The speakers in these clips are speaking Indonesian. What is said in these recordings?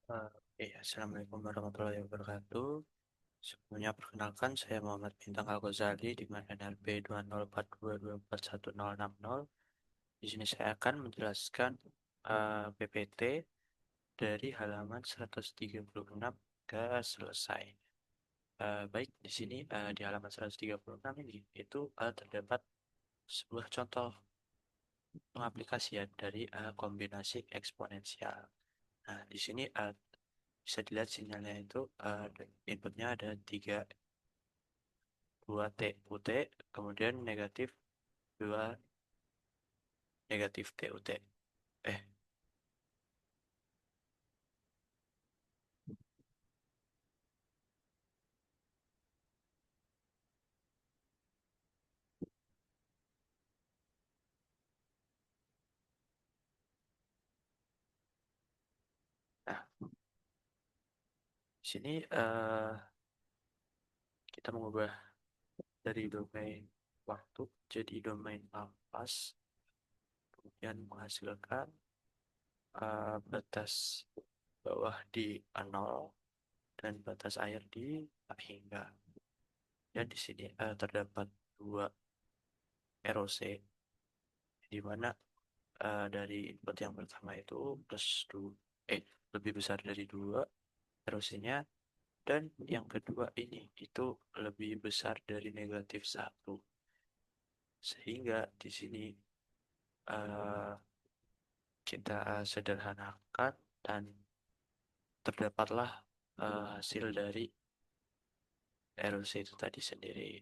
Assalamualaikum warahmatullahi wabarakatuh. Sebelumnya perkenalkan saya Muhammad Bintang Al-Ghazali dengan NRP 2042241060. Di sini saya akan menjelaskan PPT dari halaman 136 ke selesai. Baik, di sini di halaman 136 ini itu terdapat sebuah contoh pengaplikasian dari kombinasi eksponensial. Nah, di sini bisa dilihat sinyalnya itu inputnya ada 2T UT, kemudian negatif 2 negatif TUT. Eh, nah, di sini kita mengubah dari domain waktu jadi domain ampas, kemudian menghasilkan batas bawah di nol dan batas air di tak hingga. Dan di sini terdapat dua ROC, di mana dari input yang pertama itu plus 2, lebih besar dari 2 ROC-nya, dan yang kedua ini itu lebih besar dari negatif 1. Sehingga di sini eh, kita sederhanakan dan terdapatlah hasil dari ROC itu tadi sendiri.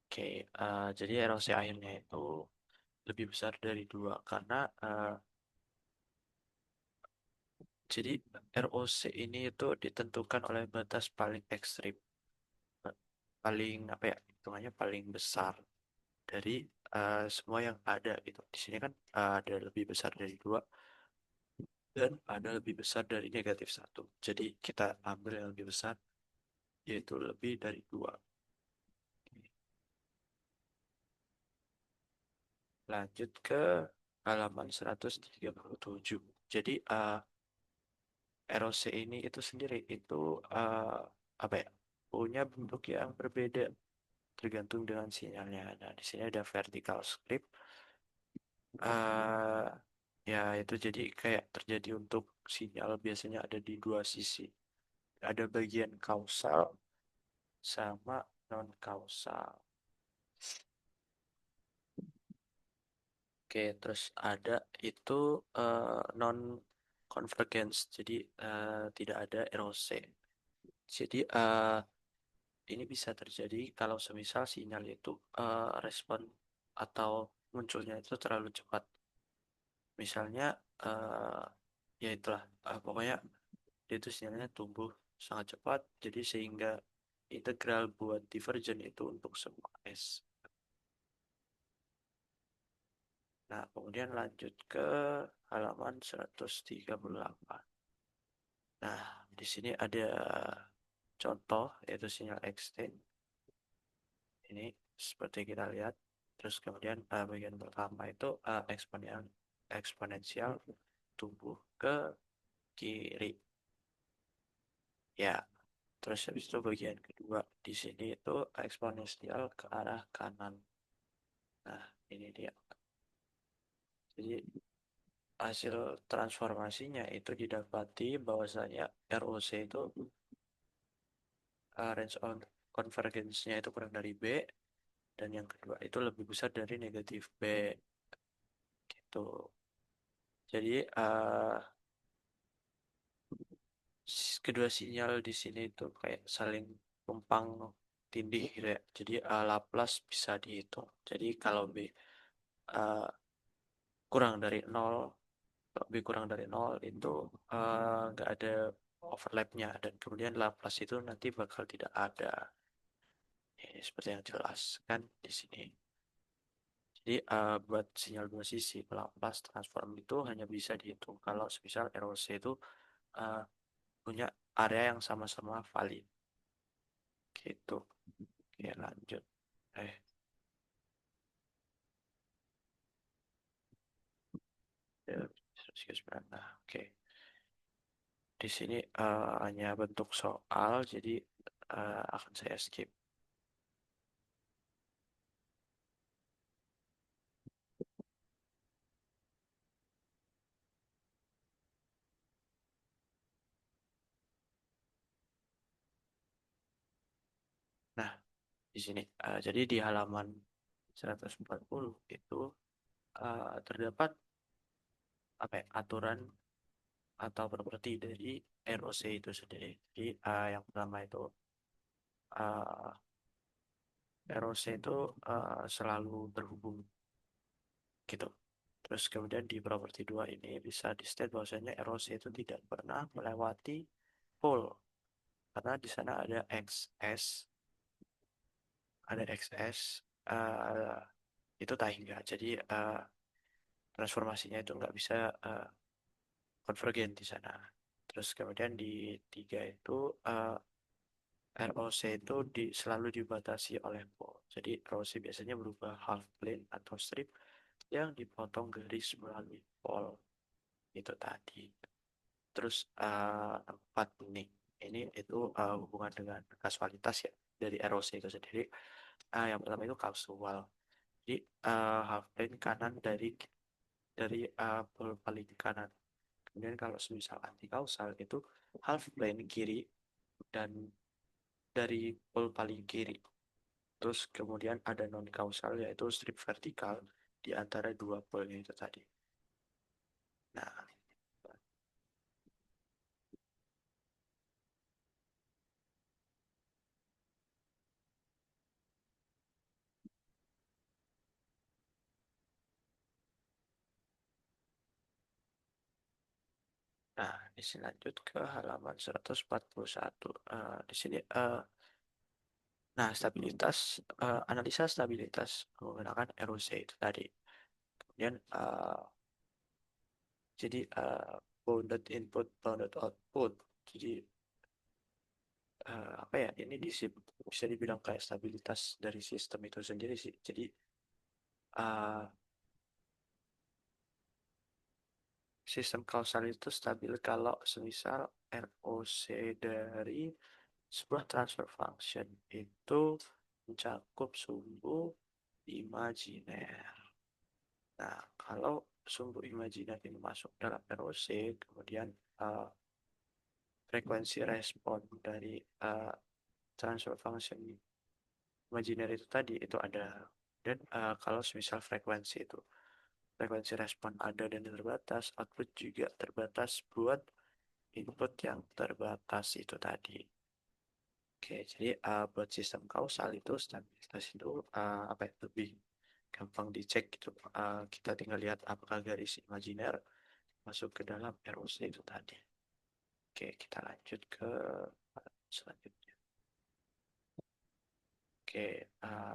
Oke, jadi ROC akhirnya itu lebih besar dari 2 karena jadi ROC ini itu ditentukan oleh batas paling ekstrim, paling apa ya, hitungannya paling besar dari semua yang ada gitu. Di sini kan ada lebih besar dari 2 dan ada lebih besar dari negatif 1. Jadi kita ambil yang lebih besar, yaitu lebih dari 2. Lanjut ke halaman 137. Jadi ROC ini itu sendiri itu apa ya, punya bentuk yang berbeda tergantung dengan sinyalnya. Nah, di sini ada vertical script. eh Ya, itu jadi kayak terjadi untuk sinyal biasanya ada di dua sisi. Ada bagian kausal sama non kausal. Oke, terus ada itu non convergence. Jadi tidak ada ROC. Jadi ini bisa terjadi kalau semisal sinyal itu respon atau munculnya itu terlalu cepat. Misalnya ya itulah, pokoknya dia itu sinyalnya tumbuh sangat cepat, jadi sehingga integral buat divergen itu untuk semua S. Nah, kemudian lanjut ke halaman 138. Nah, di sini ada contoh yaitu sinyal extend. Ini seperti kita lihat. Terus kemudian bagian pertama itu eksponensial tumbuh ke kiri. Ya, terus habis itu bagian kedua di sini itu eksponensial ke arah kanan. Nah, ini dia. Jadi hasil transformasinya itu didapati bahwasanya ROC itu range on convergence-nya itu kurang dari B, dan yang kedua itu lebih besar dari negatif B gitu. Jadi kedua sinyal di sini itu kayak saling tumpang tindih gitu ya. Jadi Laplace bisa dihitung. Jadi kalau B uh, kurang dari nol, lebih kurang dari nol itu nggak ada overlapnya, dan kemudian Laplace itu nanti bakal tidak ada. Ini seperti yang jelaskan di sini. Jadi buat sinyal dua sisi Laplace transform itu hanya bisa dihitung kalau misal ROC itu uh, punya area yang sama-sama valid gitu. Oke, lanjut. Eh, ya, 139. Nah, oke. di sini hanya bentuk soal, jadi akan saya skip. Nah, di sini jadi di halaman 140 itu terdapat apa ya, aturan atau properti dari ROC itu sendiri. Jadi yang pertama itu uh, ROC itu selalu terhubung gitu. Terus kemudian di properti 2 ini bisa di state bahwasanya ROC itu tidak pernah melewati pole karena di sana ada XS, ada XS itu tangga. Jadi transformasinya itu nggak bisa konvergen di sana. Terus kemudian di 3 itu ROC itu selalu dibatasi oleh pole. Jadi ROC biasanya berubah half plane atau strip yang dipotong garis melalui pole itu tadi. Terus 4 nih, ini itu hubungan dengan kasualitas ya dari ROC itu sendiri. Yang pertama itu kausal. Jadi half plane kanan dari pole paling kanan. Kemudian kalau misal anti kausal itu half plane kiri dan dari pole paling kiri. Terus kemudian ada non kausal yaitu strip vertikal di antara dua pole itu tadi. Nah, nah, di sini lanjut ke halaman 141. Di sini nah, analisa stabilitas menggunakan ROC itu tadi. Kemudian jadi bounded input, bounded output. Jadi apa ya? Ini bisa dibilang kayak stabilitas dari sistem itu sendiri sih. Jadi uh, sistem kausal itu stabil kalau semisal ROC dari sebuah transfer function itu mencakup sumbu imajiner. Nah, kalau sumbu imajiner ini masuk dalam ROC, kemudian uh, frekuensi respon dari transfer function imajiner itu tadi itu ada. Dan kalau semisal frekuensi respon ada dan terbatas, output juga terbatas buat input yang terbatas itu tadi. Oke, jadi buat sistem kausal itu stabilitas itu apa ya, lebih gampang dicek gitu. Kita tinggal lihat apakah garis imajiner masuk ke dalam ROC itu tadi. Oke, kita lanjut ke selanjutnya. Oke,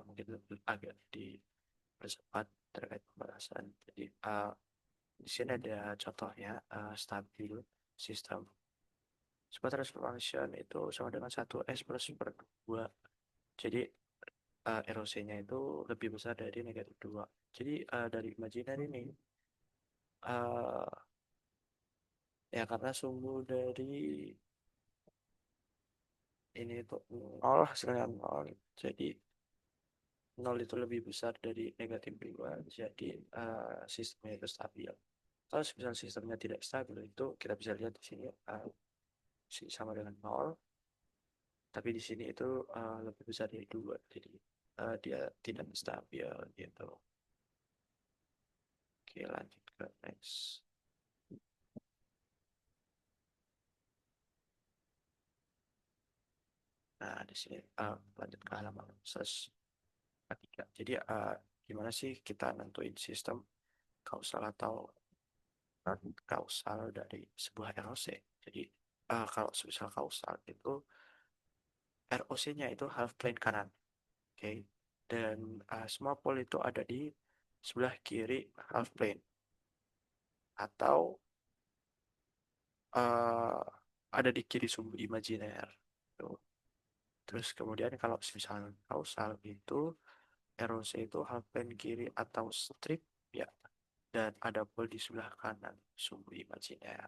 mungkin agak dipercepat terkait pembahasan. Jadi di sini ada contohnya stabil sistem. Sebuah transfer function itu sama dengan 1S plus per 2. Jadi ROC-nya itu lebih besar dari negatif 2. Jadi dari imajiner ini uh, ya karena sumbu dari ini itu nol, hasilnya nol. Jadi nol itu lebih besar dari negatif 2. Jadi sistemnya itu stabil. Kalau misal sistemnya tidak stabil itu kita bisa lihat di sini sama dengan nol. Tapi di sini itu lebih besar dari 2. Jadi dia tidak stabil gitu. Oke, lanjut ke next. Nah, di sini lanjut ke halaman 103. Jadi gimana sih kita nentuin sistem kausal atau non kausal dari sebuah ROC? Jadi kalau misal kausal itu ROC-nya itu half plane kanan, oke? Dan semua pole itu ada di sebelah kiri half plane atau eh, ada di kiri sumbu imajiner. Tuh. Terus kemudian kalau misalnya kausal itu ROC itu half plane kiri atau strip ya, dan ada pole di sebelah kanan sumbu imajiner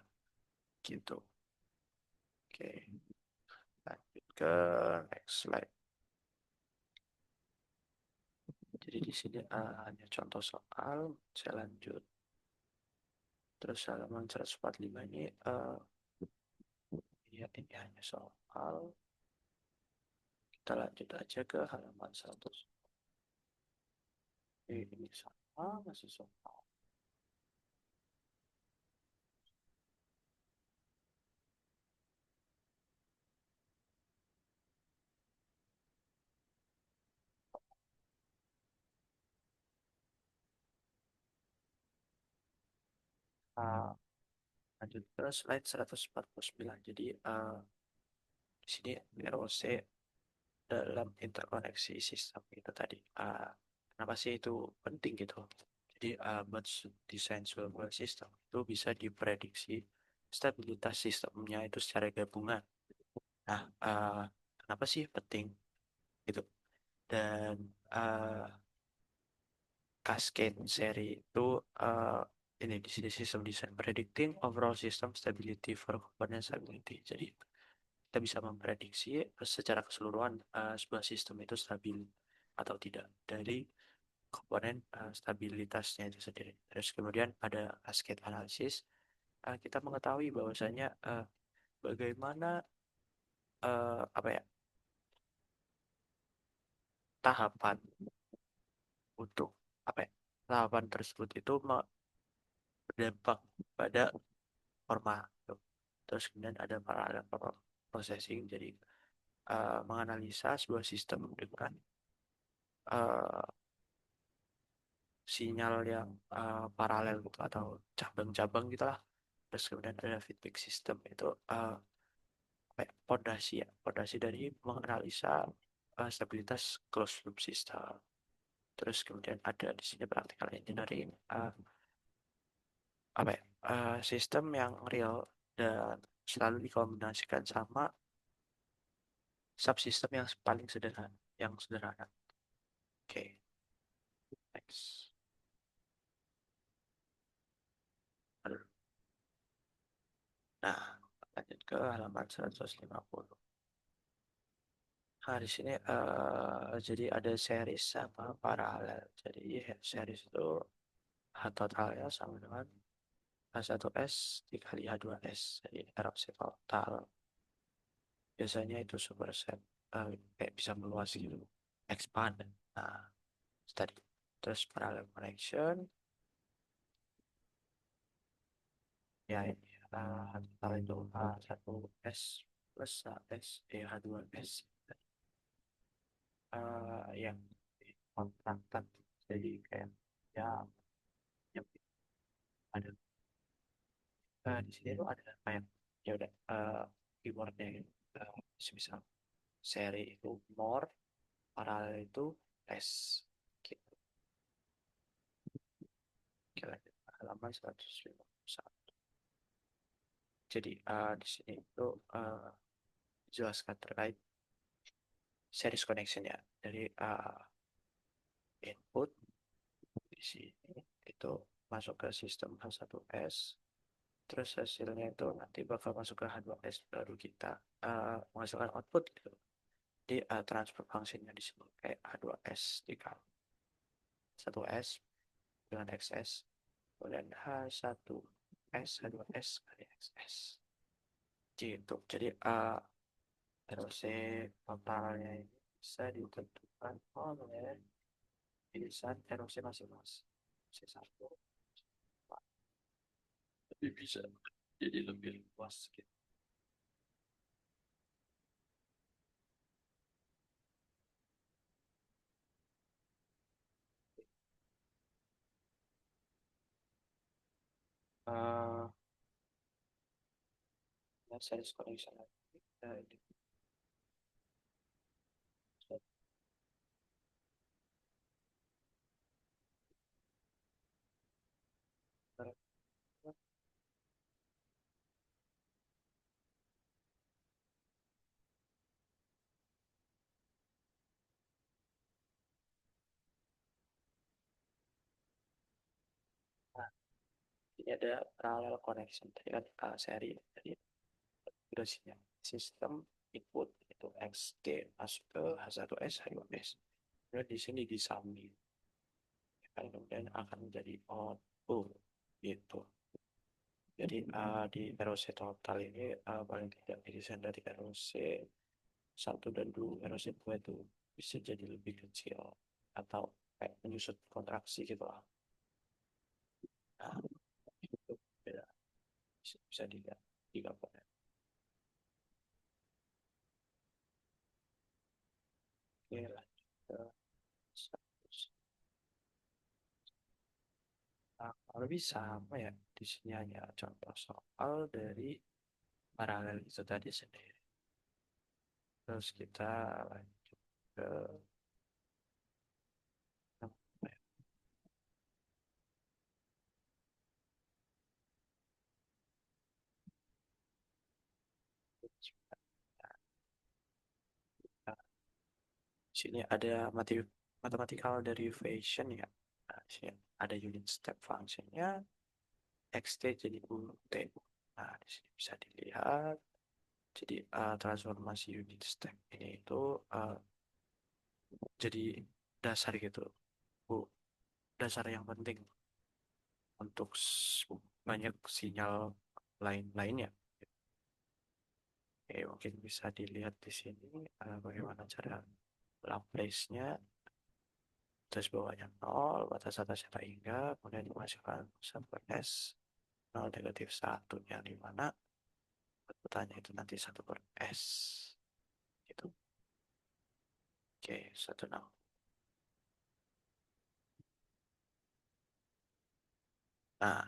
gitu. Oke, lanjut ke next slide. Jadi di sini hanya contoh soal, saya lanjut. Terus halaman 145 ini, ya ini hanya soal. Kita lanjut aja ke halaman 100. Ini sama, masih soal. Ah, lanjut ke slide 149. Jadi di sini ROC dalam interkoneksi sistem itu tadi. Kenapa sih itu penting gitu? Jadi buat desain sebuah sistem itu bisa diprediksi stabilitas sistemnya itu secara gabungan. Nah, kenapa sih penting gitu? Dan uh, cascade seri itu uh, ini di sini sistem design predicting overall system stability for component stability. Jadi kita bisa memprediksi secara keseluruhan sebuah sistem itu stabil atau tidak dari komponen stabilitasnya itu sendiri. Terus kemudian ada cascade analysis. Kita mengetahui bahwasanya bagaimana apa ya tahapan untuk apa ya tahapan tersebut itu berdampak pada forma. Terus kemudian ada parallel processing. Jadi menganalisa sebuah sistem dengan uh, sinyal yang paralel gitu atau cabang-cabang gitulah. Terus kemudian ada feedback system itu kayak pondasi ya, pondasi dari menganalisa stabilitas closed loop system. Terus kemudian ada di sini practical engineering, apa ya, sistem yang real dan selalu dikombinasikan sama subsistem yang paling sederhana, yang sederhana. Oke, next. Aduh. Nah, lanjut ke halaman 150. Nah, di sini jadi ada series sama paralel. Jadi series itu H totalnya sama dengan H1S dikali H2S. Jadi erupsi total. Biasanya itu superset. Kayak bisa meluas gitu. Expand. Nah, tadi. Terus parallel connection. Ya ini. H total itu H1S plus HS. H2S. Yang kontraktan. Jadi kayak ya, yang ada di sini tuh ada kayak ya udah keywordnya gitu. Misal seri itu more, paralel itu less gitu. Oke, lanjut. Halaman 151. Jadi di sini itu jelaskan terkait series connection ya. Dari input di sini itu masuk ke sistem H1S, terus hasilnya itu nanti bakal masuk ke H2S, baru kita menghasilkan output gitu. Di transfer functionnya disebut kayak H2S dikali 1S dengan XS, kemudian H1S H2S kali XS gitu. Jadi ROC totalnya ini bisa ditentukan oleh irisan ROC masing-masing. C1 lebih bisa jadi lebih luas gitu. Uh, series connection di nah, ini ada parallel connection tadi kan seri tadi durasinya. sistem input itu XT masuk ke H1S H2S. Kemudian di sini disambung, kemudian akan menjadi output gitu. Jadi di ROC total ini paling tidak irisan dari ROC 1 dan 2, ROC 2 itu bisa jadi lebih kecil atau kayak menyusut kontraksi gitu lah. Nah, itu beda, bisa dilihat di gambarnya. Oke, lanjut ke status. Nah, lebih sama ya di sini hanya contoh soal dari paralel itu tadi sendiri. Terus kita lanjut ke apa ya? Nah, di sini ada mathematical derivation ya. Nah, di sini ada unit step functionnya xt jadi ut. Nah, di sini bisa dilihat. Jadi transformasi unit step ini itu jadi dasar gitu. Bu, dasar yang penting untuk banyak sinyal lain-lainnya. Oke, mungkin bisa dilihat di sini bagaimana cara Laplace-nya, terus bawahnya 0, batas atasnya tak hingga, kemudian dimasukkan sampai S, 0 negatif 1 nya di mana outputnya itu nanti 1 per S. Gitu. Oke, 1 0. Nah,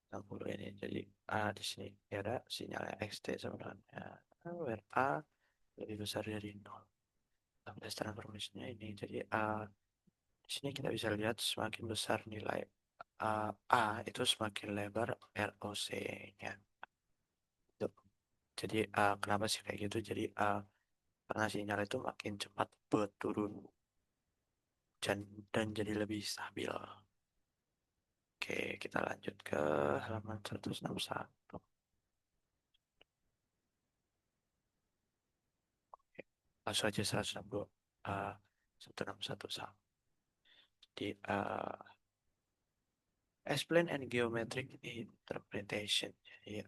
60 ini. Jadi di sini ada sinyalnya XT sebenarnya. Where A lebih besar dari 0. Laplace transformation-nya ini. Jadi di sini kita bisa lihat semakin besar nilai A itu semakin lebar ROC-nya. Jadi kenapa sih kayak gitu? Jadi karena sinyal itu makin cepat berturun dan jadi lebih stabil. Oke, kita lanjut ke halaman 161. Oke, langsung aja 162, 161 sama. Di explain and geometric interpretation. Jadi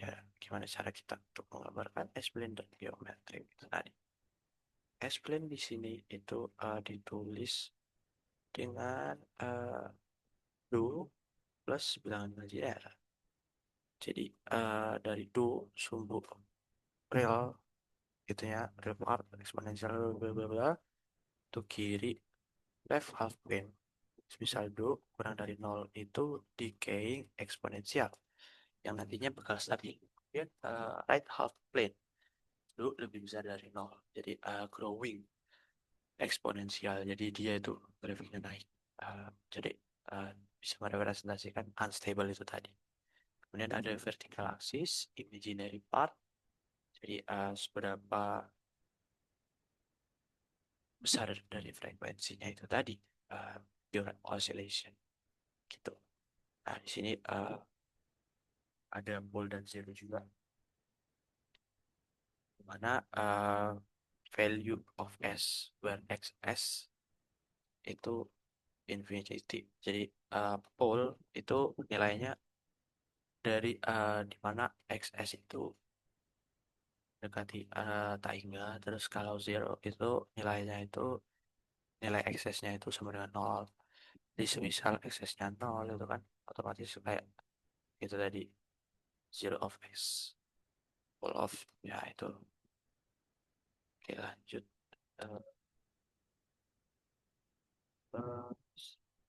ya gimana cara kita untuk menggambarkan explain dan geometric itu tadi. Explain di sini itu ditulis dengan do plus bilangan linear. Jadi dari do sumbu real gitu ya, real part eksponensial bla bla bla itu kiri left half plane. Misal do kurang dari 0 itu decaying eksponensial yang nantinya bakal stabil. Kemudian right half plane do lebih besar dari 0. Jadi growing eksponensial. Jadi dia itu grafiknya naik. Jadi bisa merepresentasikan unstable itu tadi. Kemudian ada vertical axis, imaginary part. Jadi seberapa besar dari frekuensinya itu tadi, pure oscillation gitu. Nah di sini ada pole dan zero juga, di mana value of s where xs itu infinity. Jadi pole itu nilainya dari di mana xs itu dekati tak hingga, terus kalau zero itu nilainya itu nilai xs-nya itu sama dengan nol. Jadi semisal xs-nya nol itu kan otomatis kayak itu tadi zero of x, full of ya itu. Oke lanjut. Eh,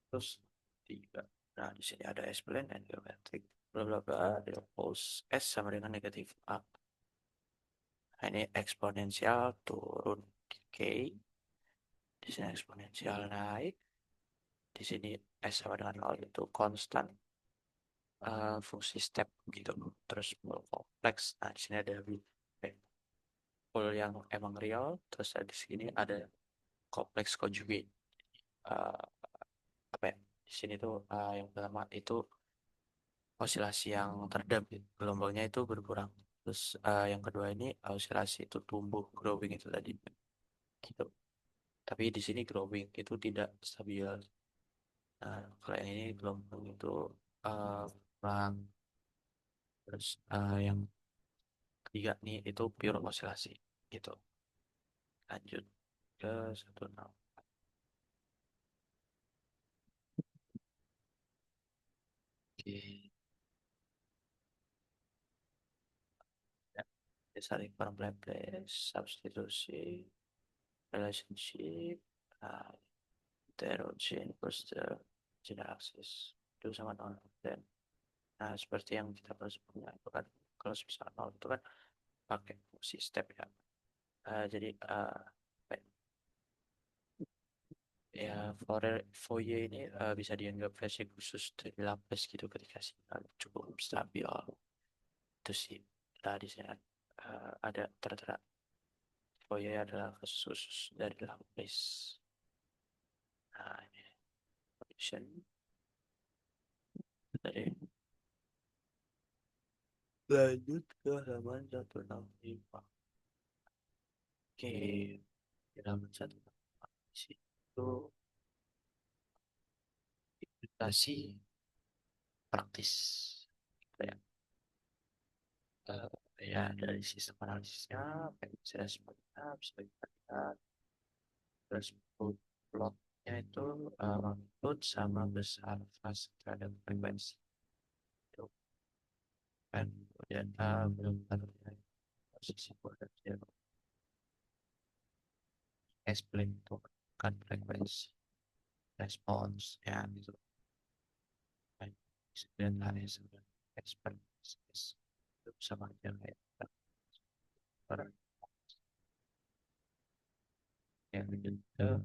terus tiga. Nah di sini ada explain and geometric bla bla bla, di pulse s sama dengan negatif a. Nah, ini eksponensial turun decay, di sini eksponensial naik, di sini s sama dengan 0 itu konstan, fungsi step gitu. Terus full kompleks. Nah di sini ada full yang emang real, terus di sini ada kompleks conjugate. Eh, apa ya? Di sini tuh yang pertama itu osilasi yang teredam, gitu. Gelombangnya itu berkurang Terus yang kedua ini oscillasi itu tumbuh, growing itu tadi gitu. Tapi di sini growing itu tidak stabil. Nah, kalau yang ini gelombang itu bang. Terus yang ketiga nih itu pure oscillasi gitu. Lanjut ke 16. Oke. Ya. Desaling Blameless, substitusi, relationship, uh, heterogen, booster, gender axis. Itu sama nol. Dan nah, seperti yang kita pernah sebutnya itu kan kalau misal nol itu kan pakai fungsi step ya. Jadi apa ya Fourier ini bisa dianggap versi khusus dari Laplace gitu ketika sinyal cukup stabil. Itu sih. Nah, di sini ada tertera Fourier adalah versi khusus dari Laplace. Nah, ini condition dari lanjut ke halaman 165. Oke, di halaman 165 di situ implementasi praktis. Gitu ya. Eh, ya dari sistem analisisnya, PNC responnya bisa kita lihat. Terus plotnya itu magnitude sama besar fase terhadap frekuensi. Itu kan kemudian belum tentu posisi border zero. Explain itu kan frekuensi respons ya gitu. Kan. Dan lain sebagainya. Experience itu sama aja kayak orang yang menyentuh.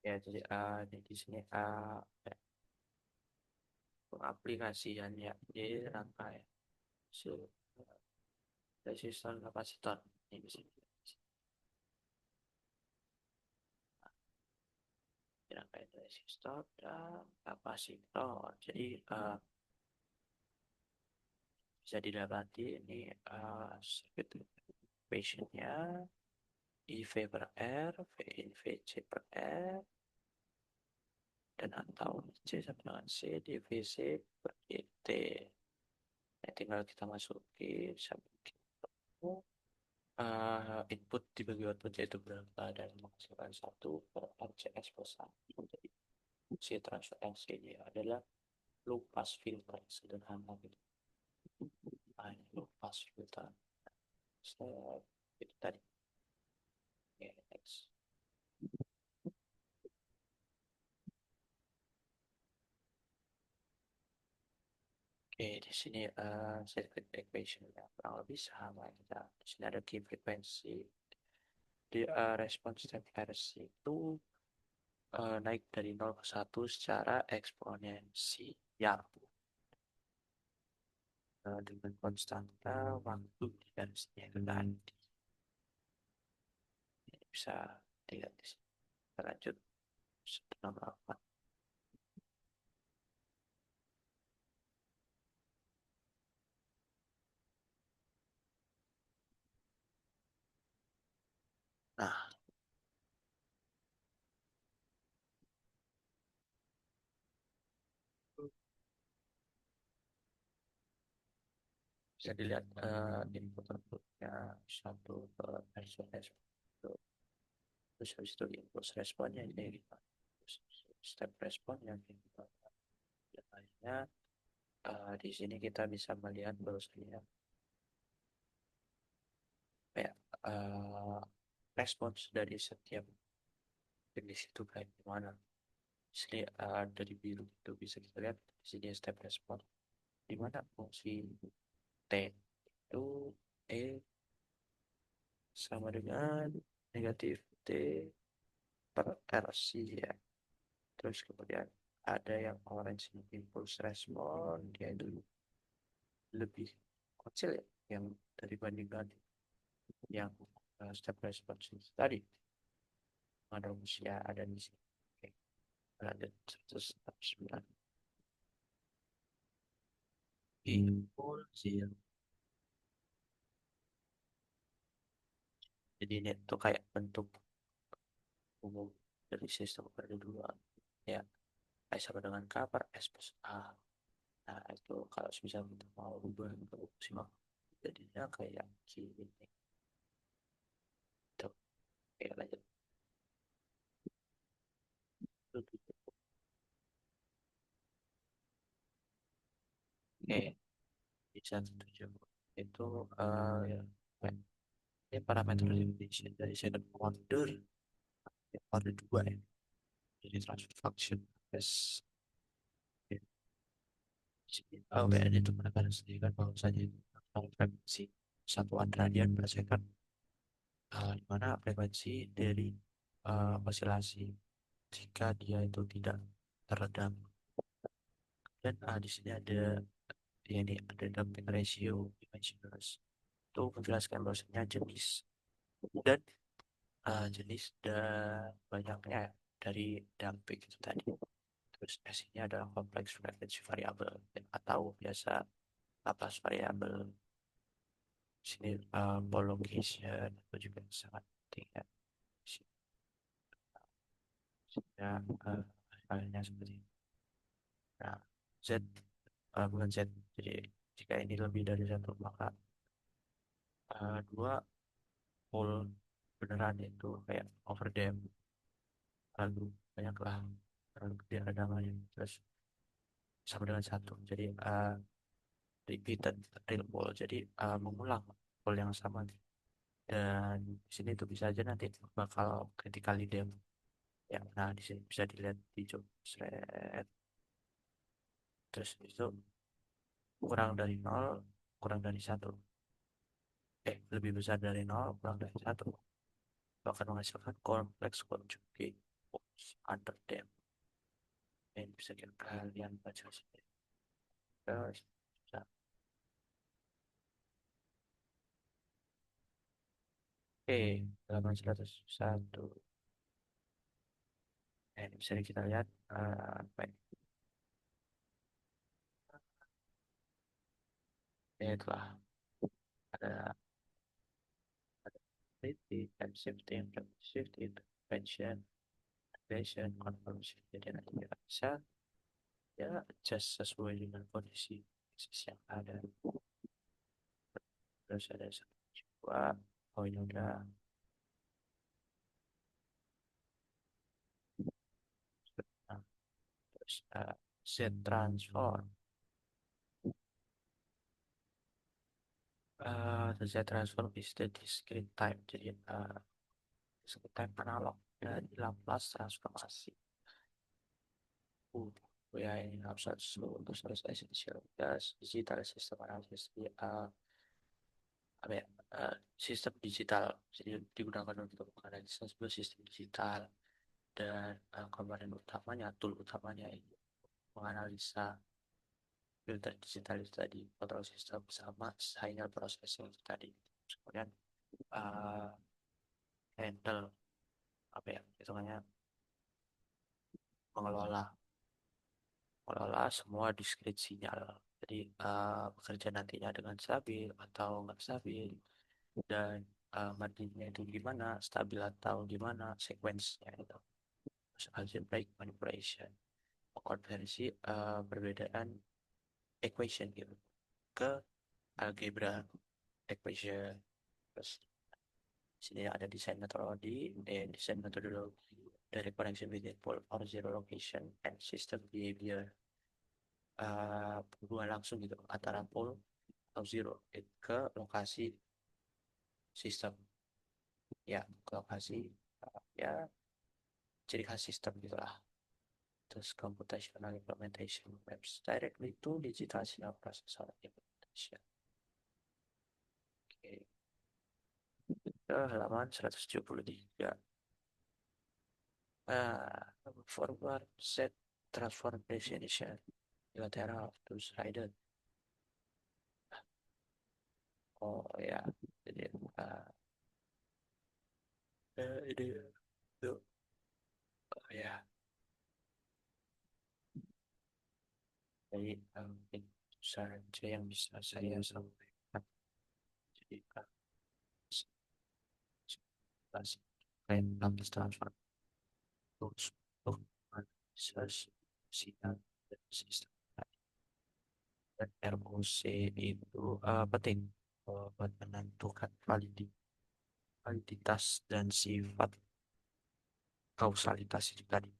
Ya jadi di sini pengaplikasiannya di rangkaian se- resistor kapasitor ini bisa di rangkaian resistor dan kapasitor. Jadi bisa didapati ini circuit equationnya IV per R, V in VC per R, dan atau C sama dengan C divisi per GT. Nah, tinggal kita masukin sampai input dibagi outputnya itu berapa dan menghasilkan 1/RCS plus 1. Jadi fungsi transfer LC ini adalah low pass filter yang sederhana gitu. Nah, ini low pass filter. Step itu tadi. Oke, next. Oke, di sini circuit equation ya kurang lebih sama kita. Di sini ada key frekuensi. Di respons step RC itu naik dari 0 ke 1 secara eksponensial. Dengan konstanta waktu di garisnya itu tadi. Ini bisa dilihat di sini. Kita lanjut nomor 4. Nah, bisa dilihat input outputnya satu ke SOS. Terus habis itu input responnya ini kita step responnya kita lainnya di sini kita bisa melihat bahwasanya kayak uh, respons dari setiap jenis itu kayak gimana. Di sini dari biru itu bisa kita lihat di sini step respon di mana fungsi T itu E sama dengan negatif T per RC ya. Terus kemudian ada yang orange ini impulse respon dia itu lebih kecil ya. yang dari bandingkan yang step response tadi ada usia ada di sini. Oke, ada 149 equal zero. Jadi ini tuh kayak bentuk umum dari sistem ada dua ya, S sama dengan K per S plus A. Nah itu kalau misal kita mau ubah ke maksimal jadinya kayak gini tuh. Oke lanjut. Oke, di 170 itu ya, ini parameter definition dari second order ya, order dua ya, jadi transfer function yes. BN itu menekan sendiri kan bahwasanya itu frekuensi satuan radian per second, di mana frekuensi dari osilasi jika dia itu tidak teredam. Dan di sini ada ya ini ada damping ratio dimensioners itu menjelaskan bahwasanya jenis dan jenis dan banyaknya dari damping itu tadi. Terus S-nya adalah kompleks frequency variable atau biasa lapas variabel. Sini prolongation itu juga sangat penting ya. Ya, halnya seperti ini. Nah, Z bukan Z. Jadi jika ini lebih dari satu maka dua full beneran itu kayak overdam lalu banyaklah terlalu gede redamannya terus sama dengan satu. Jadi repeated real pole. Jadi mengulang pole yang sama dan di sini itu bisa aja nanti bakal critically dam ya. Nah di sini bisa dilihat di job thread terus itu kurang dari nol kurang dari satu lebih besar dari nol kurang dari satu itu akan menghasilkan kompleks conjugate force under dam. Ini bisa kalian baca sendiri terus bisa. Oke, halaman 101. Ini bisa kita lihat baik ini telah ada safety and safety and safety intervention patient conformation. Jadi nanti kita bisa ya adjust sesuai dengan kondisi bisnis yang ada. Terus ada satu dua, oh ini udah. Nah, terus Z transform. The Z transform is the discrete type. Jadi discrete type analog dari Laplace transformasi. Uh, ya ini absurd terus terus essential gas digital system analysis. Jadi, apa ya, sistem digital jadi digunakan untuk menganalisa sebuah sistem digital dan komponen utamanya tool utamanya ini menganalisa filter digital itu tadi control system sama signal processing itu tadi. Kemudian uh, handle apa ya hitungannya mengelola mengelola semua discrete sinyal. Jadi bekerja nantinya dengan stabil atau nggak stabil dan marginnya itu gimana, stabil atau gimana, sequence-nya itu. Terus algebraic manipulation, konversi perbedaan equation gitu ke algebra equation. Terus sini ada desain metodologi, desain metodologi dari connection between pole or zero location and system behavior. Hubungan langsung gitu antara pole atau zero ke lokasi sistem ya, ke lokasi ya ciri khas sistem gitulah. Terus computational implementation maps directly to digital signal processor implementation. Oke, ke halaman 173. Forward set transform definition bilateral to rider. Oh ya, jadi ini itu ya, jadi itu saja yang bisa saya sampaikan. Jadi masih tentang transfer terus untuk organisasi sinyal dan sistem dan ROC itu penting buat menentukan validitas dan sifat kausalitas itu tadi.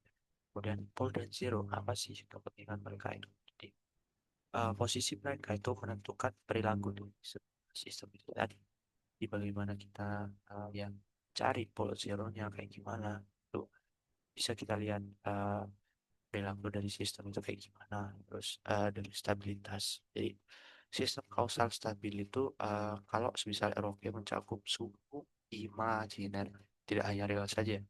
Kemudian pole dan zero, apa sih kepentingan mereka itu? Jadi, posisi mereka itu menentukan perilaku di sistem itu tadi. Di bagaimana kita yang cari pole zero-nya kayak gimana. Tuh, bisa kita lihat perilaku dari sistem itu kayak gimana. Terus dari stabilitas. Jadi, sistem kausal stabil itu kalau misal ROK mencakup suku imajiner, tidak hanya real saja.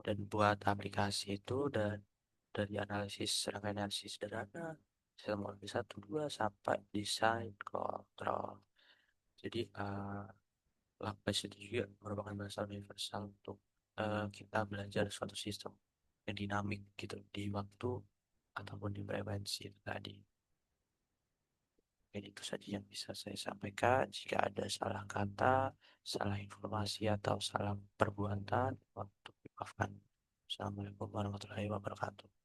Dan buat aplikasi itu dan dari analisis serangkaian analisis sederhana selama satu dua sampai desain kontrol. Jadi Laplace itu juga merupakan bahasa universal untuk kita belajar suatu sistem yang dinamik gitu di waktu ataupun di frekuensi itu tadi. Jadi itu saja yang bisa saya sampaikan. Jika ada salah kata, salah informasi atau salah perbuatan, untuk dimaafkan. Assalamualaikum warahmatullahi wabarakatuh.